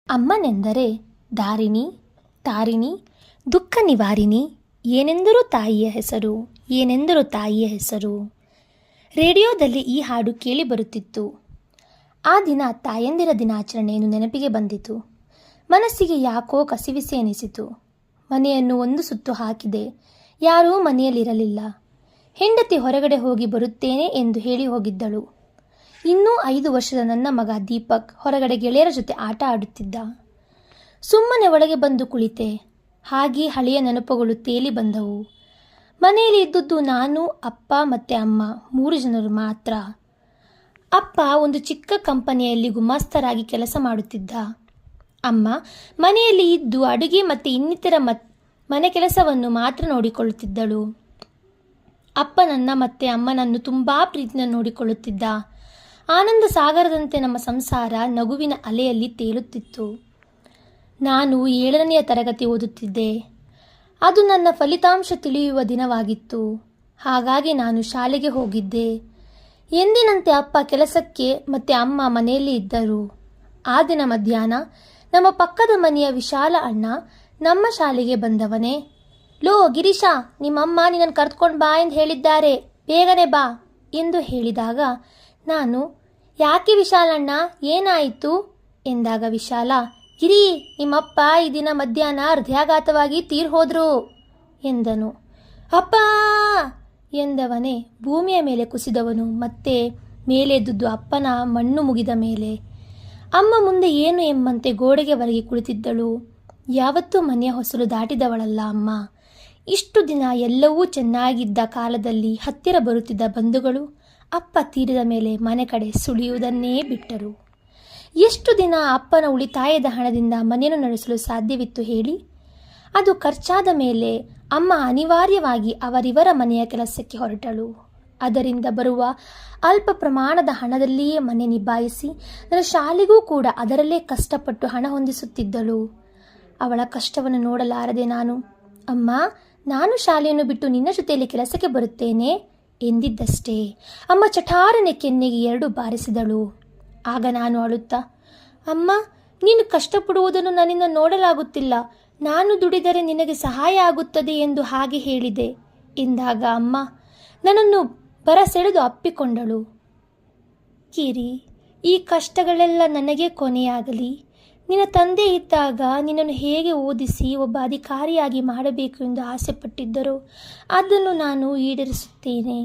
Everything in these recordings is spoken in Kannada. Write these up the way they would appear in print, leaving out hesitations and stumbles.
ಅಮ್ಮನೆಂದರೆ ಧಾರಿಣಿ, ತಾರಿಣಿ, ದುಃಖ ನಿವಾರಿಣಿ, ಏನೆಂದರೂ ತಾಯಿಯ ಹೆಸರು, ಏನೆಂದರೂ ತಾಯಿಯ ಹೆಸರು. ರೇಡಿಯೋದಲ್ಲಿ ಈ ಹಾಡು ಕೇಳಿ ಬರುತ್ತಿತ್ತು. ಆ ದಿನ ತಾಯಂದಿರ ದಿನಾಚರಣೆಯನ್ನು ನೆನಪಿಗೆ ಬಂದಿತು. ಮನಸ್ಸಿಗೆ ಯಾಕೋ ಕಸಿವಿಸಿ ಎನಿಸಿತು. ಮನೆಯನ್ನು ಒಂದು ಸುತ್ತು ಹಾಕಿದೆ. ಯಾರೂ ಮನೆಯಲ್ಲಿರಲಿಲ್ಲ. ಹೆಂಡತಿ ಹೊರಗಡೆ ಹೋಗಿ ಬರುತ್ತೇನೆ ಎಂದು ಹೇಳಿ ಹೋಗಿದ್ದಳು. ಇನ್ನೂ 5 ವರ್ಷದ ನನ್ನ ಮಗ ದೀಪಕ್ ಹೊರಗಡೆ ಗೆಳೆಯರ ಜೊತೆ ಆಟ ಆಡುತ್ತಿದ್ದ. ಸುಮ್ಮನೆ ಒಳಗೆ ಬಂದು ಕುಳಿತೆ. ಹಾಗೆ ಹಳೆಯ ನೆನಪುಗಳು ತೇಲಿ ಬಂದವು. ಮನೆಯಲ್ಲಿ ಇದ್ದದ್ದು ನಾನು, ಅಪ್ಪ ಮತ್ತು ಅಮ್ಮ 3 ಜನರು ಮಾತ್ರ. ಅಪ್ಪ ಒಂದು ಚಿಕ್ಕ ಕಂಪನಿಯಲ್ಲಿ ಗುಮಾಸ್ತರಾಗಿ ಕೆಲಸ ಮಾಡುತ್ತಿದ್ದ. ಅಮ್ಮ ಮನೆಯಲ್ಲಿ ಇದ್ದು ಅಡುಗೆ ಮತ್ತು ಇನ್ನಿತರ ಮನೆ ಕೆಲಸವನ್ನು ಮಾತ್ರ ನೋಡಿಕೊಳ್ಳುತ್ತಿದ್ದಳು. ಅಪ್ಪ ನನ್ನ ಮತ್ತು ಅಮ್ಮನನ್ನು ತುಂಬ ಪ್ರೀತಿಯಿಂದ ನೋಡಿಕೊಳ್ಳುತ್ತಿದ್ದ. ಆನಂದ ಸಾಗರದಂತೆ ನಮ್ಮ ಸಂಸಾರ ನಗುವಿನ ಅಲೆಯಲ್ಲಿ ತೇಲುತ್ತಿತ್ತು. ನಾನು 7ನೇ ತರಗತಿ ಓದುತ್ತಿದ್ದೆ. ಅದು ನನ್ನ ಫಲಿತಾಂಶ ತಿಳಿಯುವ ದಿನವಾಗಿತ್ತು. ಹಾಗಾಗಿ ನಾನು ಶಾಲೆಗೆ ಹೋಗಿದ್ದೆ. ಎಂದಿನಂತೆ ಅಪ್ಪ ಕೆಲಸಕ್ಕೆ ಮತ್ತು ಅಮ್ಮ ಮನೆಯಲ್ಲಿ ಇದ್ದರು. ಆ ದಿನ ಮಧ್ಯಾಹ್ನ ನಮ್ಮ ಪಕ್ಕದ ಮನೆಯ ವಿಶಾಲ ಅಣ್ಣ ನಮ್ಮ ಶಾಲೆಗೆ ಬಂದವನೇ, ಲೋ ಗಿರೀಶ, ನಿಮ್ಮಮ್ಮ ನಿನ್ನನ್ನು ಕರೆದುಕೊಂಡು ಬಾ ಎಂದು ಹೇಳಿದ್ದಾರೆ, ಬೇಗನೆ ಬಾ ಎಂದು ಹೇಳಿದಾಗ ನಾನು, ಯಾಕೆ ವಿಶಾಲಣ್ಣ, ಏನಾಯಿತು ಎಂದಾಗ ವಿಶಾಲ, ಗಿರಿ, ನಿಮ್ಮಪ್ಪ ಈ ದಿನ ಮಧ್ಯಾಹ್ನ ಹೃದಯಾಘಾತವಾಗಿ ತೀರ್ ಹೋದ್ರು ಎಂದನು. ಅಪ್ಪ ಎಂದವನೇ ಭೂಮಿಯ ಮೇಲೆ ಕುಸಿದವನು. ಮತ್ತೆ ಮೇಲೆದ್ದುದು ಅಪ್ಪನ ಮಣ್ಣು ಮುಗಿದ ಮೇಲೆ. ಅಮ್ಮ ಮುಂದೆ ಏನು ಎಂಬಂತೆ ಗೋಡೆಗೆ ಒರಗಿ ಕುಳಿತಿದ್ದಳು. ಯಾವತ್ತೂ ಮನೆಯ ಹೊಸಲು ದಾಟಿದವಳಲ್ಲ ಅಮ್ಮ. ಇಷ್ಟು ದಿನ ಎಲ್ಲವೂ ಚೆನ್ನಾಗಿದ್ದ ಕಾಲದಲ್ಲಿ ಹತ್ತಿರ ಬರುತ್ತಿದ್ದ ಬಂಧುಗಳು ಅಪ್ಪ ತೀರಿದ ಮೇಲೆ ಮನೆ ಕಡೆ ಸುಳಿಯುವುದನ್ನೇ ಬಿಟ್ಟರು. ಎಷ್ಟು ದಿನ ಅಪ್ಪನ ಉಳಿತಾಯದ ಹಣದಿಂದ ಮನೆಯನ್ನು ನಡೆಸಲು ಸಾಧ್ಯವಿತ್ತು ಹೇಳಿ? ಅದು ಖರ್ಚಾದ ಮೇಲೆ ಅಮ್ಮ ಅನಿವಾರ್ಯವಾಗಿ ಅವರಿವರ ಮನೆಯ ಕೆಲಸಕ್ಕೆ ಹೊರಟಳು. ಅದರಿಂದ ಬರುವ ಅಲ್ಪ ಪ್ರಮಾಣದ ಹಣದಲ್ಲಿಯೇ ಮನೆ ನಿಭಾಯಿಸಿ ನನ್ನ ಶಾಲೆಗೂ ಕೂಡ ಅದರಲ್ಲೇ ಕಷ್ಟಪಟ್ಟು ಹಣ ಹೊಂದಿಸುತ್ತಿದ್ದಳು. ಅವಳ ಕಷ್ಟವನ್ನು ನೋಡಲಾರದೆ ನಾನು, ಅಮ್ಮ, ನಾನು ಶಾಲೆಯನ್ನು ಬಿಟ್ಟು ನಿನ್ನ ಜೊತೆಯಲ್ಲಿ ಕೆಲಸಕ್ಕೆ ಬರುತ್ತೇನೆ ಎಂದಿದ್ದಷ್ಟೇ ಅಮ್ಮ ಚಟಾರನೆ ಕೆನ್ನೆಗೆ 2 ಬಾರಿಸಿದಳು. ಆಗ ನಾನು ಅಳುತ್ತಾ, ಅಮ್ಮ, ನೀನು ಕಷ್ಟಪಡುವುದನ್ನು ನನ್ನಿಂದ ನೋಡಲಾಗುತ್ತಿಲ್ಲ, ನಾನು ದುಡಿದರೆ ನಿನಗೆ ಸಹಾಯ ಆಗುತ್ತದೆ ಎಂದು ಹಾಗೆ ಹೇಳಿದೆ ಎಂದಾಗ ಅಮ್ಮ ನನ್ನನ್ನು ಬರಸೆಳೆದು ಅಪ್ಪಿಕೊಂಡಳು. ಕಿರಿ, ಈ ಕಷ್ಟಗಳೆಲ್ಲ ನನಗೆ ಕೊನೆಯಾಗಲಿ. ನಿನ್ನ ತಂದೆ ಇದ್ದಾಗ ನಿನ್ನನ್ನು ಹೇಗೆ ಓದಿಸಿ ಒಬ್ಬ ಅಧಿಕಾರಿಯಾಗಿ ಮಾಡಬೇಕು ಎಂದು ಆಸೆಪಟ್ಟಿದ್ದರೋ ಅದನ್ನು ನಾನು ಈಡೇರಿಸುತ್ತೇನೆ.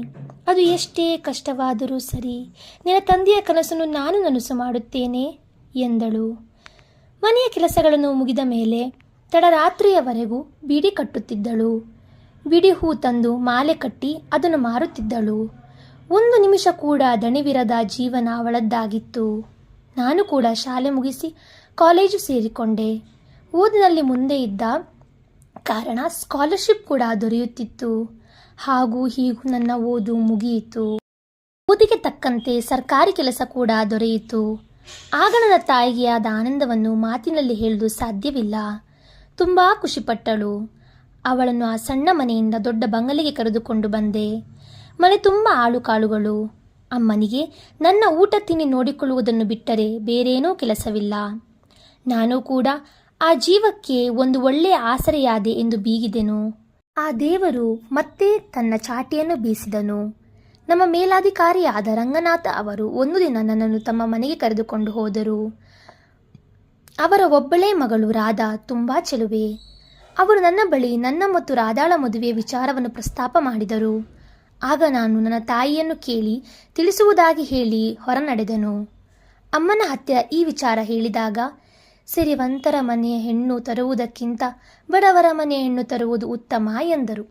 ಅದು ಎಷ್ಟೇ ಕಷ್ಟವಾದರೂ ಸರಿ, ನಿನ್ನ ತಂದೆಯ ಕನಸನ್ನು ನಾನು ನನಸು ಮಾಡುತ್ತೇನೆ ಎಂದಳು. ಮನೆಯ ಕೆಲಸಗಳನ್ನು ಮುಗಿದ ಮೇಲೆ ತಡರಾತ್ರಿಯವರೆಗೂ ಬೀಡಿ ಕಟ್ಟುತ್ತಿದ್ದಳು. ಬಿಡಿ ಹೂ ತಂದು ಮಾಲೆ ಕಟ್ಟಿ ಅದನ್ನು ಮಾರುತ್ತಿದ್ದಳು. 1 ನಿಮಿಷ ಕೂಡ ದಣಿವಿರದ ಜೀವನ ಅವಳದ್ದಾಗಿತ್ತು. ನಾನು ಕೂಡ ಶಾಲೆ ಮುಗಿಸಿ ಕಾಲೇಜು ಸೇರಿಕೊಂಡೆ. ಓದಿನಲ್ಲಿ ಮುಂದೆ ಇದ್ದ ಕಾರಣ ಸ್ಕಾಲರ್ಶಿಪ್ ಕೂಡ ದೊರೆಯುತ್ತಿತ್ತು. ಹಾಗೂ ಹೀಗೂ ನನ್ನ ಓದು ಮುಗಿಯಿತು. ಓದಿಗೆ ತಕ್ಕಂತೆ ಸರ್ಕಾರಿ ಕೆಲಸ ಕೂಡ ದೊರೆಯಿತು. ಆಗ ನನ್ನ ತಾಯಿಗೆ ಆದ ಆನಂದವನ್ನು ಮಾತಿನಲ್ಲಿ ಹೇಳಲು ಸಾಧ್ಯವಿಲ್ಲ. ತುಂಬ ಖುಷಿಪಟ್ಟಳು. ಅವಳನ್ನು ಆ ಸಣ್ಣ ಮನೆಯಿಂದ ದೊಡ್ಡ ಬಂಗಲೆಗೆ ಕರೆದುಕೊಂಡು ಬಂದೆ. ಮನೆ ತುಂಬ ಆಳುಕಾಳುಗಳು. ಅಮ್ಮನಿಗೆ ನನ್ನ ಊಟ ತಿಂಡಿ ನೋಡಿಕೊಳ್ಳುವುದನ್ನು ಬಿಟ್ಟರೆ ಬೇರೇನೂ ಕೆಲಸವಿಲ್ಲ. ನಾನು ಕೂಡ ಆ ಜೀವಕ್ಕೆ ಒಂದು ಒಳ್ಳೆಯ ಆಸರೆಯಾದೆ ಎಂದು ಬೀಗಿದೆನು. ಆ ದೇವರು ಮತ್ತೆ ತನ್ನ ಚಾಟಿಯನ್ನು ಬೀಸಿದನು. ನಮ್ಮ ಮೇಲಾಧಿಕಾರಿಯಾದ ರಂಗನಾಥ ಅವರು ಒಂದು ದಿನ ನನ್ನನ್ನು ತಮ್ಮ ಮನೆಗೆ ಕರೆದುಕೊಂಡು ಹೋದರು. ಅವರ ಒಬ್ಬಳೇ ಮಗಳು ರಾಧಾ ತುಂಬ ಚೆಲುವೆ. ಅವರು ನನ್ನ ಬಳಿ ನನ್ನ ಮತ್ತು ರಾಧಾಳ ಮದುವೆಯ ವಿಚಾರವನ್ನು ಪ್ರಸ್ತಾಪ ಮಾಡಿದರು. ಆಗ ನಾನು ನನ್ನ ತಾಯಿಯನ್ನು ಕೇಳಿ ತಿಳಿಸುವುದಾಗಿ ಹೇಳಿ ಹೊರ ನಡೆದೆನು. ಅಮ್ಮನ ಹತ್ತಿರ ಈ ವಿಚಾರ ಹೇಳಿದಾಗ, ಸಿರಿವಂತರ ಮನೆಯ ಹೆಣ್ಣು ತರುವುದಕ್ಕಿಂತ ಬಡವರ ಮನೆಯ ಹೆಣ್ಣು ತರುವುದು ಉತ್ತಮ ಎಂದರು.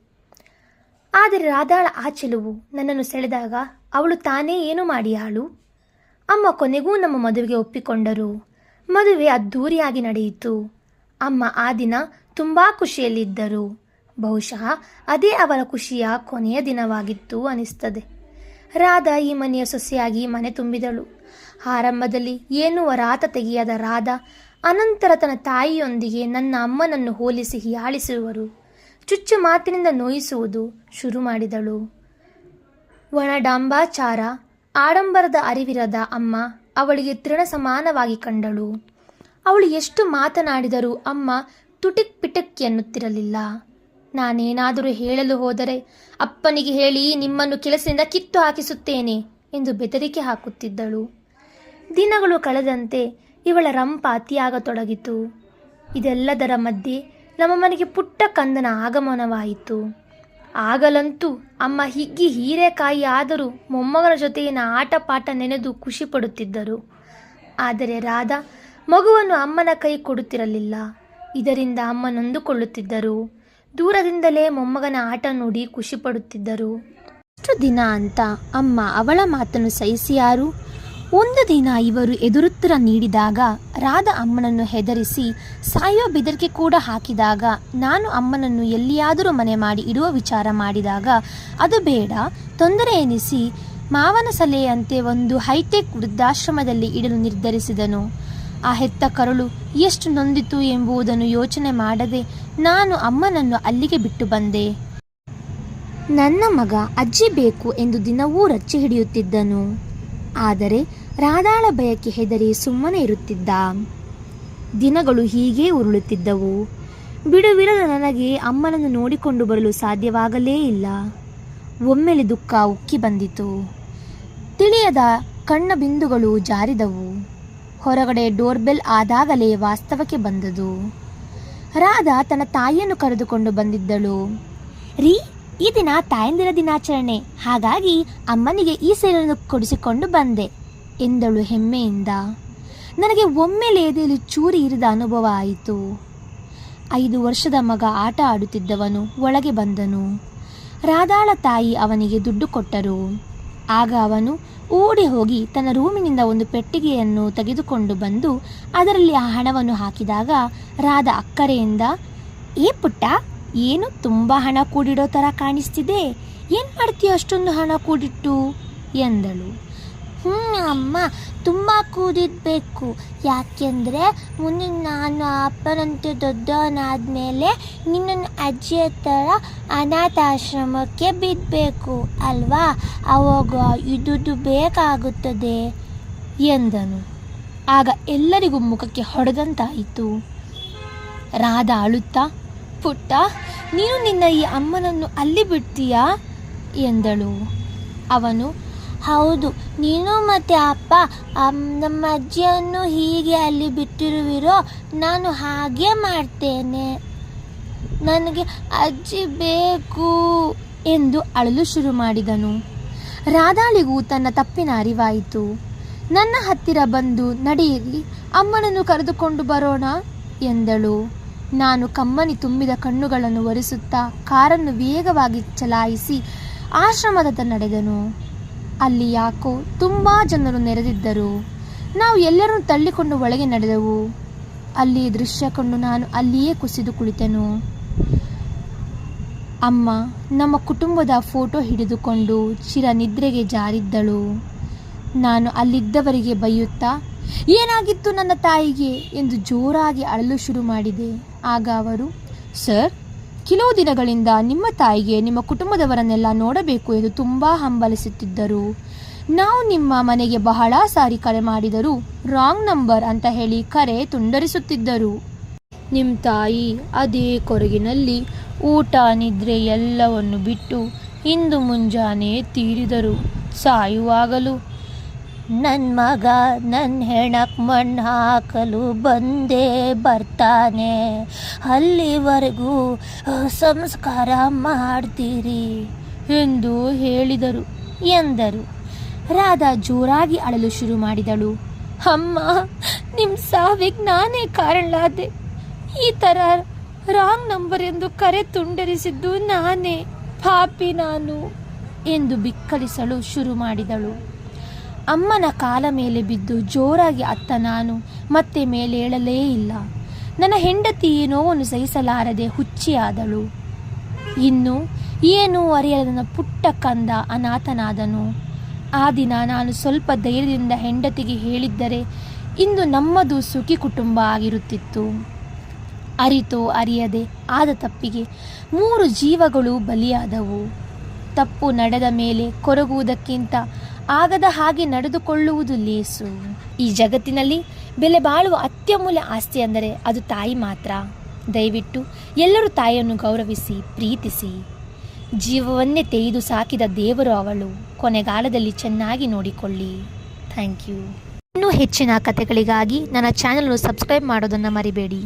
ಆದರೆ ರಾಧಾಳ ಆ ಚೆಲುವು ನನ್ನನ್ನು ಸೆಳೆದಾಗ ಅವಳು ತಾನೇ ಏನು ಮಾಡಿಯಾಳು. ಅಮ್ಮ ಕೊನೆಗೂ ನಮ್ಮ ಮದುವೆಗೆ ಒಪ್ಪಿಕೊಂಡರು. ಮದುವೆ ಅದ್ಧೂರಿಯಾಗಿ ನಡೆಯಿತು. ಅಮ್ಮ ಆ ದಿನ ತುಂಬ ಖುಷಿಯಲ್ಲಿದ್ದರು. ಬಹುಶಃ ಅದೇ ಅವರ ಖುಷಿಯ ಕೊನೆಯ ದಿನವಾಗಿತ್ತು ಅನಿಸ್ತದೆ. ರಾಧಾ ಈ ಮನೆಯ ಸೊಸೆಯಾಗಿ ಮನೆ ತುಂಬಿದಳು. ಆರಂಭದಲ್ಲಿ ಏನೂ ವರಾತ ತೆಗೆಯದ ರಾಧಾ ಅನಂತರ ತನ್ನ ತಾಯಿಯೊಂದಿಗೆ ನನ್ನ ಅಮ್ಮನನ್ನು ಹೋಲಿಸಿ ಹೀಯಾಳಿಸುವರು, ಚುಚ್ಚು ಮಾತಿನಿಂದ ನೋಯಿಸುವುದು ಶುರು ಮಾಡಿದಳು. ಒಣ ಡಾಂಬಾಚಾರ, ಆಡಂಬರದ ಅರಿವಿರದ ಅಮ್ಮ ಅವಳಿಗೆ ತೃಣ ಸಮಾನವಾಗಿ ಕಂಡಳು. ಅವಳು ಎಷ್ಟು ಮಾತನಾಡಿದರೂ ಅಮ್ಮ ತುಟಿಕ್ ಪಿಟಕ್ ಎನ್ನುತ್ತಿರಲಿಲ್ಲ. ನಾನೇನಾದರೂ ಹೇಳಲು ಹೋದರೆ ಅಪ್ಪನಿಗೆ ಹೇಳಿ ನಿಮ್ಮನ್ನು ಕೆಲಸದಿಂದ ಕಿತ್ತು ಹಾಕಿಸುತ್ತೇನೆ ಎಂದು ಬೆದರಿಕೆ ಹಾಕುತ್ತಿದ್ದಳು. ದಿನಗಳು ಕಳೆದಂತೆ ಇವಳ ರಂಪ ಅತಿಯಾಗತೊಡಗಿತು. ಇದೆಲ್ಲದರ ಮಧ್ಯೆ ನಮ್ಮ ಮನೆಗೆ ಪುಟ್ಟ ಕಂದನ ಆಗಮನವಾಯಿತು. ಆಗಲಂತೂ ಅಮ್ಮ ಹಿಗ್ಗಿ ಹೀರೆಕಾಯಿ ಆದರೂ ಮೊಮ್ಮಗನ ಜೊತೆಗಿನ ಆಟ ಪಾಠ ನೆನೆದು ಖುಷಿ ಪಡುತ್ತಿದ್ದರು. ಆದರೆ ರಾಧಾ ಮಗುವನ್ನು ಅಮ್ಮನ ಕೈ ಕೊಡುತ್ತಿರಲಿಲ್ಲ. ಇದರಿಂದ ಅಮ್ಮ ನೊಂದುಕೊಳ್ಳುತ್ತಿದ್ದರು. ದೂರದಿಂದಲೇ ಮೊಮ್ಮಗನ ಆಟ ನೋಡಿ ಖುಷಿ ಪಡುತ್ತಿದ್ದರು. ಎಷ್ಟು ದಿನ ಅಂತ ಅಮ್ಮ ಅವಳ ಮಾತನ್ನು ಸಹಿಸಿಯಾರು. ಒಂದು ದಿನ ಇವರು ಎದುರುತ್ತರ ನೀಡಿದಾಗ ರಾಧಾ ಅಮ್ಮನನ್ನು ಹೆದರಿಸಿ ಸಾಯೋ ಬೆದರಿಕೆ ಕೂಡ ಹಾಕಿದಾಗ, ನಾನು ಅಮ್ಮನನ್ನು ಎಲ್ಲಿಯಾದರೂ ಮನೆ ಮಾಡಿ ಇಡುವ ವಿಚಾರ ಮಾಡಿದಾಗ ಅದು ಬೇಡ, ತೊಂದರೆ ಎನಿಸಿ ಮಾವನ ಸಲಹೆಯಂತೆ ಒಂದು ಹೈಟೆಕ್ ವೃದ್ಧಾಶ್ರಮದಲ್ಲಿ ಇಡಲು ನಿರ್ಧರಿಸಿದನು. ಆ ಹೆತ್ತ ಕರುಳು ಎಷ್ಟು ನೊಂದಿತು ಎಂಬುದನ್ನು ಯೋಚನೆ ಮಾಡದೆ ನಾನು ಅಮ್ಮನನ್ನು ಅಲ್ಲಿಗೆ ಬಿಟ್ಟು ಬಂದೆ. ನನ್ನ ಮಗ ಅಜ್ಜಿ ಬೇಕು ಎಂದು ದಿನವೂ ರಚ್ಚಿ ಹಿಡಿಯುತ್ತಿದ್ದನು. ಆದರೆ ರಾಧಾಳ ಭಯಕ್ಕೆ ಹೆದರಿ ಸುಮ್ಮನೆ ಇರುತ್ತಿದ್ದ. ದಿನಗಳು ಹೀಗೇ ಉರುಳುತ್ತಿದ್ದವು. ಬಿಡುವಿರದ ನನಗೆ ಅಮ್ಮನನ್ನು ನೋಡಿಕೊಂಡು ಬರಲು ಸಾಧ್ಯವಾಗಲೇ ಇಲ್ಲ. ಒಮ್ಮೆಲೆ ದುಃಖ ಉಕ್ಕಿ ಬಂದಿತು. ತಿಳಿಯದ ಕಣ್ಣ ಬಿಂದುಗಳು ಜಾರಿದವು. ಹೊರಗಡೆ ಡೋರ್ಬೆಲ್ ಆದಾಗಲೇ ವಾಸ್ತವಕ್ಕೆ ಬಂದದು. ರಾಧಾ ತನ್ನ ತಾಯಿಯನ್ನು ಕರೆದುಕೊಂಡು ಬಂದಿದ್ದಳು. ರೀ, ಈ ದಿನ ತಾಯಂದಿರ ದಿನಾಚರಣೆ, ಹಾಗಾಗಿ ಅಮ್ಮನಿಗೆ ಈ ಸೀರೆಯನ್ನು ಕೊಡಿಸಿಕೊಂಡು ಬಂದೆ ಎಂದಳು ಹೆಮ್ಮೆಯಿಂದ. ನನಗೆ ಒಮ್ಮೆಲೆ ಎದೆಯಲ್ಲಿ ಚೂರಿ ಇರಿದ ಅನುಭವ ಆಯಿತು. 5 ವರ್ಷದ ಮಗ ಆಟ ಆಡುತ್ತಿದ್ದವನು ಒಳಗೆ ಬಂದನು. ರಾಧಾಳ ತಾಯಿ ಅವನಿಗೆ ದುಡ್ಡು ಕೊಟ್ಟರು. ಆಗ ಅವನು ಓಡಿ ಹೋಗಿ ತನ್ನ ರೂಮಿನಿಂದ ಒಂದು ಪೆಟ್ಟಿಗೆಯನ್ನು ತೆಗೆದುಕೊಂಡು ಬಂದು ಅದರಲ್ಲಿ ಆ ಹಣವನ್ನು ಹಾಕಿದಾಗ ರಾಧಾ ಅಕ್ಕರೆಯಿಂದ, ಏ ಪುಟ್ಟ, ಏನು ತುಂಬ ಹಣ ಕೂಡಿಡೋ ಥರ ಕಾಣಿಸ್ತಿದೆ, ಏನು ಮಾಡ್ತೀಯ ಅಷ್ಟೊಂದು ಹಣ ಕೂಡಿಟ್ಟು ಎಂದಳು. ಅಮ್ಮ, ತುಂಬ ಕೂಡಿಡಬೇಕು. ಯಾಕೆಂದರೆ ಮುಂದೆ ನಾನು ಅಪ್ಪನಂತೆ ದೊಡ್ಡವನಾದಮೇಲೆ ನಿನ್ನನ್ನು ಅಜ್ಜಿಯ ಥರ ಅನಾಥಾಶ್ರಮಕ್ಕೆ ಬಿಡಬೇಕು ಅಲ್ವಾ, ಅವಾಗ ಇದು ಬೇಕಾಗುತ್ತದೆ ಎಂದನು. ಆಗ ಎಲ್ಲರಿಗೂ ಮುಖಕ್ಕೆ ಹೊಡೆದಂತಾಯಿತು. ರಾಧಾ ಅಳುತ್ತಾ, ಪುಟ್ಟ, ನೀನು ನಿನ್ನ ಈ ಅಮ್ಮನನ್ನು ಅಲ್ಲಿ ಬಿಡ್ತೀಯಾ ಎಂದಳು. ಅವನು, ಹೌದು, ನೀನು ಮತ್ತು ಅಪ್ಪ ನಮ್ಮ ಅಜ್ಜಿಯನ್ನು ಹೀಗೆ ಅಲ್ಲಿ ಬಿಟ್ಟಿರುವಿರೋ, ನಾನು ಹಾಗೆ ಮಾಡ್ತೇನೆ, ನನಗೆ ಅಜ್ಜಿ ಬೇಕು ಎಂದು ಅಳಲು ಶುರು ಮಾಡಿದನು. ರಾಧಾಳಿಗೂ ತನ್ನ ತಪ್ಪಿನ ಅರಿವಾಯಿತು. ನನ್ನ ಹತ್ತಿರ ಬಂದು, ನಡೆಯಿರಿ, ಅಮ್ಮನನ್ನು ಕರೆದುಕೊಂಡು ಬರೋಣ ಎಂದಳು. ನಾನು ಕಮ್ಮನಿ ತುಂಬಿದ ಕಣ್ಣುಗಳನ್ನು ಒರೆಸುತ್ತಾ ಕಾರನ್ನು ವೇಗವಾಗಿ ಚಲಾಯಿಸಿ ಆಶ್ರಮದತ್ತ ನಡೆದನು. ಅಲ್ಲಿ ಯಾಕೋ ತುಂಬ ಜನರು ನೆರೆದಿದ್ದರು. ನಾವು ಎಲ್ಲರನ್ನು ತಳ್ಳಿಕೊಂಡು ಒಳಗೆ ನಡೆದೆವು. ಅಲ್ಲಿ ದೃಶ್ಯ ಕಂಡು ನಾನು ಅಲ್ಲಿಯೇ ಕುಸಿದು ಕುಳಿತೆನು. ಅಮ್ಮ ನಮ್ಮ ಕುಟುಂಬದ ಫೋಟೋ ಹಿಡಿದುಕೊಂಡು ಚಿರ ನಿದ್ರೆಗೆ ಜಾರಿದ್ದಳು. ನಾನು ಅಲ್ಲಿದ್ದವರಿಗೆ ಬೈಯುತ್ತಾ, ಏನಾಗಿತ್ತು ನನ್ನ ತಾಯಿಗೆ ಎಂದು ಜೋರಾಗಿ ಅಳಲು ಶುರು ಮಾಡಿದೆ. ಆಗ ಅವರು, ಸರ್, ಕೆಲವು ದಿನಗಳಿಂದ ನಿಮ್ಮ ತಾಯಿಗೆ ನಿಮ್ಮ ಕುಟುಂಬದವರನ್ನೆಲ್ಲ ನೋಡಬೇಕು ಎಂದು ತುಂಬ ಹಂಬಲಿಸುತ್ತಿದ್ದರು. ನಾವು ನಿಮ್ಮ ಮನೆಗೆ ಬಹಳ ಸಾರಿ ಕರೆ ಮಾಡಿದರೂ ರಾಂಗ್ ನಂಬರ್ ಅಂತ ಹೇಳಿ ಕರೆ ತುಂಡರಿಸುತ್ತಿದ್ದರು. ನಿಮ್ಮ ತಾಯಿ ಅದೇ ಕೊರಗಿನಲ್ಲಿ ಊಟ ನಿದ್ರೆ ಎಲ್ಲವನ್ನು ಬಿಟ್ಟು ಇಂದು ಮುಂಜಾನೆ ತೀರಿದರು. ಸಾಯುವಾಗಲೂ ನನ್ನ ಮಗ ನನ್ನ ಹೆಣಕ್ಕೆ ಮಣ್ಣು ಹಾಕಲು ಬಂದೇ ಬರ್ತಾನೆ, ಅಲ್ಲಿವರೆಗೂ ಸಂಸ್ಕಾರ ಮಾಡ್ತೀರಿ ಎಂದು ಹೇಳಿದರು ಎಂದರು. ರಾಧಾ ಜೋರಾಗಿ ಅಳಲು ಶುರು ಮಾಡಿದಳು. ಅಮ್ಮ, ನಿಮ್ಮ ಸಾವಿಗೆ ನಾನೇ ಕಾರಣಲಾದೆ. ಈ ಥರ ರಾಂಗ್ ನಂಬರ್ ಎಂದು ಕರೆ ತುಂಡರಿಸಿದ್ದು ನಾನೇ, ಪಾಪಿ ನಾನು ಎಂದು ಬಿಕ್ಕಳಿಸಲು ಶುರು ಮಾಡಿದಳು. ಅಮ್ಮನ ಕಾಲ ಮೇಲೆ ಬಿದ್ದು ಜೋರಾಗಿ ಅತ್ತ ನಾನು ಮತ್ತೆ ಮೇಲೇಳಲೇ ಇಲ್ಲ. ನನ್ನ ಹೆಂಡತಿ ನೋವನ್ನು ಸಹಿಸಲಾರದೆ ಹುಚ್ಚಿಯಾದಳು. ಇನ್ನು ಏನೂ ಅರಿಯದ ನನ್ನ ಪುಟ್ಟ ಕಂದ ಅನಾಥನಾದನು. ಆ ದಿನ ನಾನು ಸ್ವಲ್ಪ ಧೈರ್ಯದಿಂದ ಹೆಂಡತಿಗೆ ಹೇಳಿದ್ದರೆ ಇಂದು ನಮ್ಮದು ಸುಖಿ ಕುಟುಂಬ ಆಗಿರುತ್ತಿತ್ತು. ಅರಿತೋ ಅರಿಯದೆ ಆದ ತಪ್ಪಿಗೆ 3 ಜೀವಗಳು ಬಲಿಯಾದವು. ತಪ್ಪು ನಡೆದ ಮೇಲೆ ಕೊರಗುವುದಕ್ಕಿಂತ ಆಗದ ಹಾಗೆ ನಡೆದುಕೊಳ್ಳುವುದು ಲೇಸು. ಈ ಜಗತ್ತಿನಲ್ಲಿ ಬೆಲೆ ಬಾಳುವ ಅತ್ಯಮೂಲ್ಯ ಆಸ್ತಿ ಅಂದರೆ ಅದು ತಾಯಿ ಮಾತ್ರ. ದಯವಿಟ್ಟು ಎಲ್ಲರೂ ತಾಯಿಯನ್ನು ಗೌರವಿಸಿ, ಪ್ರೀತಿಸಿ. ಜೀವವನ್ನೇ ತೆಗೆದು ಸಾಕಿದ ದೇವರು ಅವಳು. ಕೊನೆಗಾಲದಲ್ಲಿ ಚೆನ್ನಾಗಿ ನೋಡಿಕೊಳ್ಳಿ. Thank you. ಇನ್ನೂ ಹೆಚ್ಚಿನ ಕಥೆಗಳಿಗಾಗಿ ನನ್ನ ಚಾನಲನ್ನು ಸಬ್ಸ್ಕ್ರೈಬ್ ಮಾಡೋದನ್ನು ಮರಿಬೇಡಿ.